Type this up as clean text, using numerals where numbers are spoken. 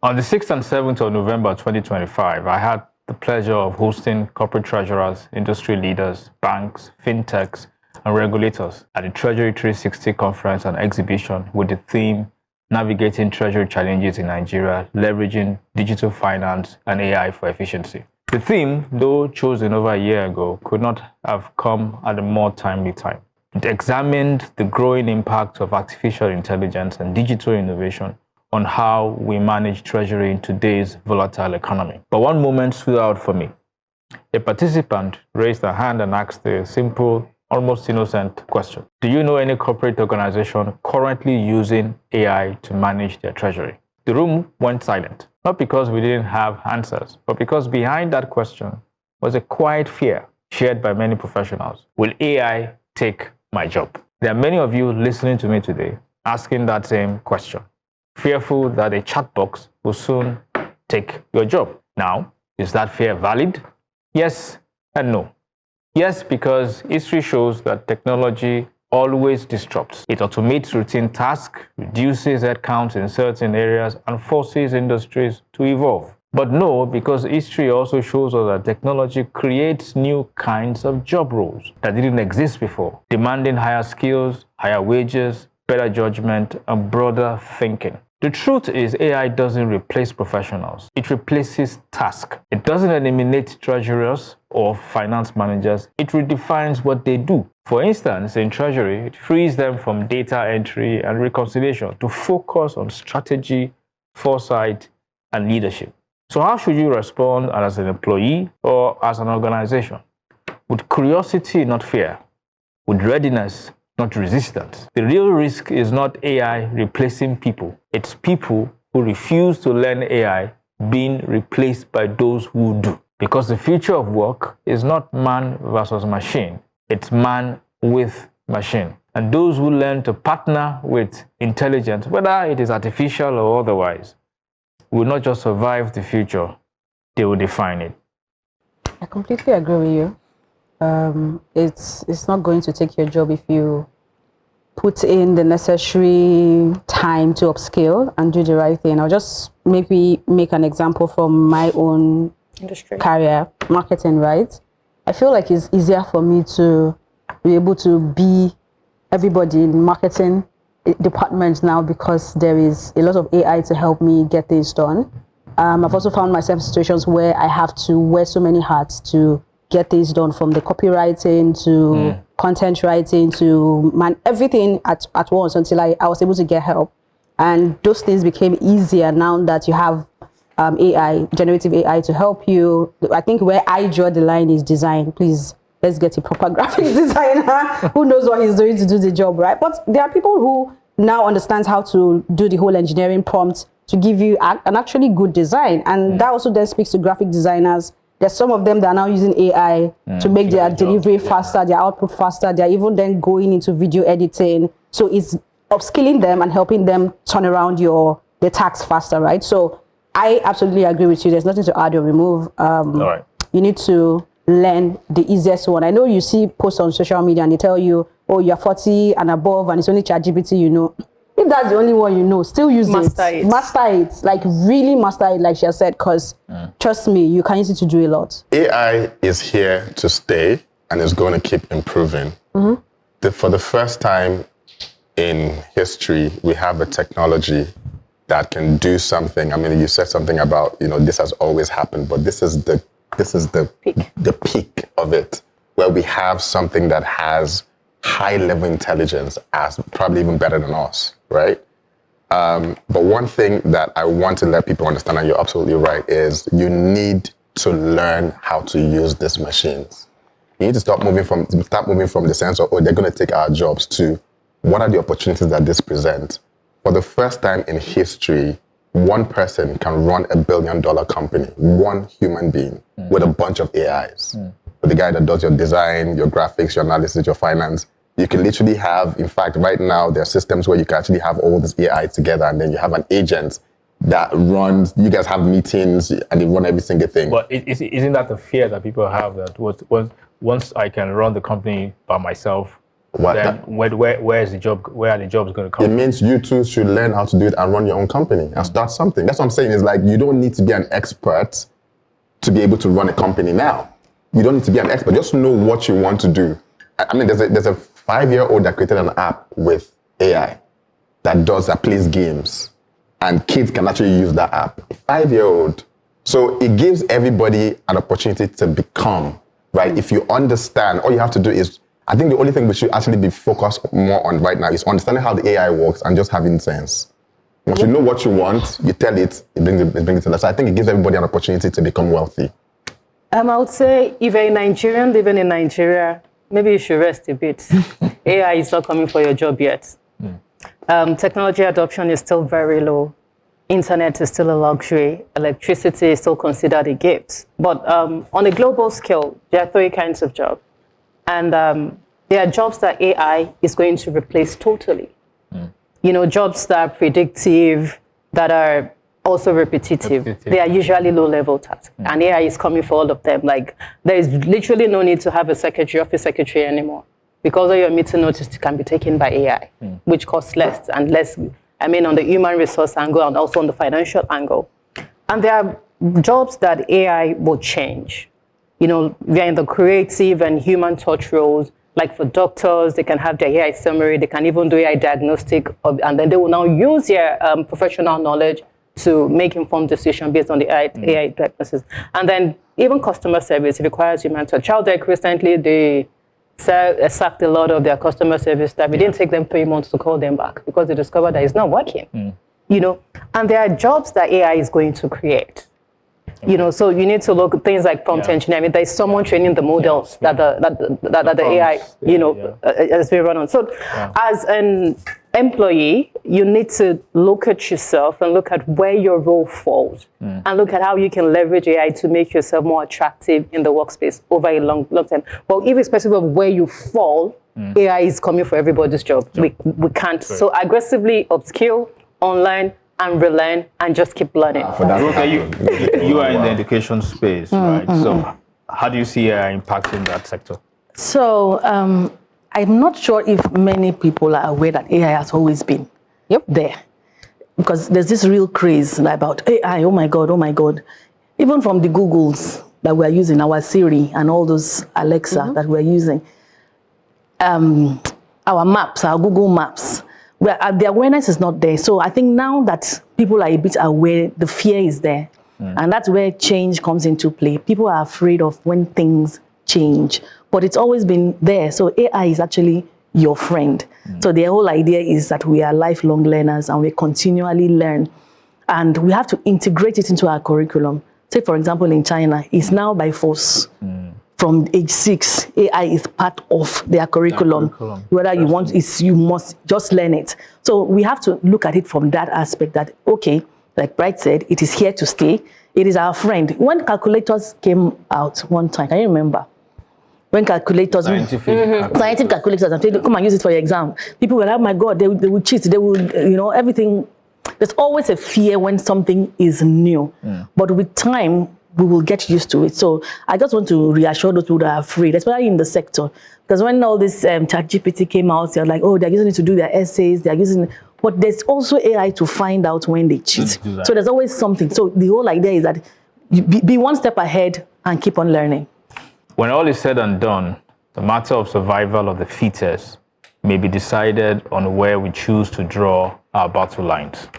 On the 6th and 7th of November 2025, I had the pleasure of hosting corporate treasurers, industry leaders, banks, fintechs, and regulators at the Treasury360 Conference and Exhibition with the theme Navigating Treasury Challenges in Nigeria, Leveraging Digital Finance and AI for Efficiency. The theme, though chosen over a year ago, could not have come at a more timely time. It examined the growing impact of artificial intelligence and digital innovation on how we manage treasury in today's volatile economy. But one moment stood out for me. A participant raised a hand and asked a simple, almost innocent question. Do you know any corporate organization currently using AI to manage their treasury? The room went silent, not because we didn't have answers, but because behind that question was a quiet fear shared by many professionals. Will AI take my job? There are many of you listening to me today asking that same question, fearful that a chat box will soon take your job. Now, is that fear valid? Yes and no. Yes, because history shows that technology always disrupts. It automates routine tasks, reduces headcounts in certain areas, and forces industries to evolve. But no, because history also shows us that technology creates new kinds of job roles that didn't exist before, demanding higher skills, higher wages, better judgment, and broader thinking. The truth is AI doesn't replace professionals. It replaces tasks. It doesn't eliminate treasurers or finance managers. It redefines what they do. For instance, in Treasury, it frees them from data entry and reconciliation to focus on strategy, foresight, and leadership. So how should you respond as an employee or as an organization? With curiosity, not fear. With readiness, not resistance. The real risk is not AI replacing people. It's people who refuse to learn AI being replaced by those who do. Because the future of work is not man versus machine. It's man with machine. And those who learn to partner with intelligence, whether it is artificial or otherwise, will not just survive the future, they will define it. I completely agree with you. It's not going to take your job if you put in the necessary time to upskill and do the right thing. I'll just maybe make an example from my own industry career, marketing, right? I feel like it's easier for me to be able to be everybody in marketing department now because there is a lot of AI to help me get things done. I've also found myself in situations where I have to wear so many hats to get things done, from the copywriting to content writing to everything at once, until I was able to get help. And those things became easier now that you have AI, generative AI to help you. I think where I draw the line is design. Please, let's get a proper graphic designer who knows what he's doing to do the job, right? But there are people who now understand how to do the whole engineering prompt to give you an actually good design. And that also then speaks to graphic designers. There's some of them that are now using AI to make their delivery faster, their output faster. They're even then going into video editing. So it's upskilling them and helping them turn around their tasks faster, right? So I absolutely agree with you. There's nothing to add or remove. All right. You need to learn the easiest one. I know you see posts on social media and they tell you, oh, you're 40 and above and it's only ChatGPT you know. If that's the only one you know, still use it. Master it. Like really master it, like she has said, because trust me, you can use it to do a lot. AI is here to stay and is going to keep improving. For the first time in history, we have a technology that can do something. I mean, you said something about, this has always happened, but this is the peak of it, where we have something that has high-level intelligence as probably even better than us, right? But one thing that I want to let people understand, and you're absolutely right, is you need to learn how to use these machines. You need to start moving from the sense of, oh, they're going to take our jobs, to what are the opportunities that this presents. For the first time in history, one person can run $1 billion company, one human being, with a bunch of AIs. With the guy that does your design, your graphics, your analysis, your finance. You can literally have, in fact, right now, there are systems where you can actually have all this AI together, and then you have an agent that runs, you guys have meetings, and they run every single thing. But isn't that the fear that people have, that once I can run the company by myself, then where is the job? Where are the jobs going to come It from? means you too should learn how to do it and run your own company and start something. That's what I'm saying. Is like you don't need to be an expert to be able to run a company now. You don't need to be an expert. Just know what you want to do. I mean, there's a 5-year-old that created an app with AI that plays games, and kids can actually use that app. 5-year-old. So it gives everybody an opportunity to become, right? If you understand, all you have to do is, I think the only thing we should actually be focused more on right now is understanding how the AI works and just having sense. Once you know what you want, you tell it, it brings it to life. So I think it gives everybody an opportunity to become wealthy. I would say if you're a Nigerian living in Nigeria, maybe you should rest a bit. AI is not coming for your job yet. Technology adoption is still very low. Internet is still a luxury. Electricity is still considered a gift. But on a global scale, there are 3 kinds of jobs. And there are jobs that AI is going to replace totally. You know, jobs that are predictive, that are also repetitive. They are usually low-level tasks. And AI is coming for all of them. Like, there is literally no need to have a office secretary anymore. Because all your meeting notice can be taken by AI, which costs less and less, on the human resource angle and also on the financial angle. And there are jobs that AI will change. You know, we are in the creative and human touch roles. Like for doctors, they can have their AI summary, they can even do AI diagnostic, and then they will now use their professional knowledge to make informed decisions based on the AI diagnosis. And then even customer service requires human touch. Childtech recently, they sacked a lot of their customer service staff. It didn't take them 3 months to call them back because they discovered that it's not working. You know, and there are jobs that AI is going to create. You know, so you need to look at things like prompt engineering. There's someone training the models that the AI, has been run on. So as an employee, you need to look at yourself and look at where your role falls and look at how you can leverage AI to make yourself more attractive in the workspace over a long time. But irrespective of where you fall, AI is coming for everybody's job. We can't. So aggressively upskill, online, and relearn and just keep learning. You are in the education space, right? So how do you see AI impacting that sector? So I'm not sure if many people are aware that AI has always been there. Because there's this real craze about AI, oh my God. Even from the Googles that we're using, our Siri and all those Alexa that we're using, our maps, our Google Maps, the awareness is not there. So I think now that people are a bit aware, the fear is there. And that's where change comes into play. People are afraid of when things change, but it's always been there. So AI is actually your friend. So the whole idea is that we are lifelong learners and we continually learn. And we have to integrate it into our curriculum. Say, for example, in China, it's now by force. From age 6, AI is part of their curriculum. Whether you want, you must just learn it. So we have to look at it from that aspect that, okay, like Bright said, it is here to stay. It is our friend. When calculators came out one time, can you remember? When calculators, scientific calculators, and say, come and use it for your exam. People were like, oh my God, they will cheat, they will, everything. There's always a fear when something is new. But with time, we will get used to it. So I just want to reassure those people that are afraid, especially in the sector. Because when all this ChatGPT came out, they're like, oh, they're using it to do their essays, they're using it. But there's also AI to find out when they cheat. So there's always something. So the whole idea is that you be one step ahead and keep on learning. When all is said and done, the matter of survival of the fittest may be decided on where we choose to draw our battle lines.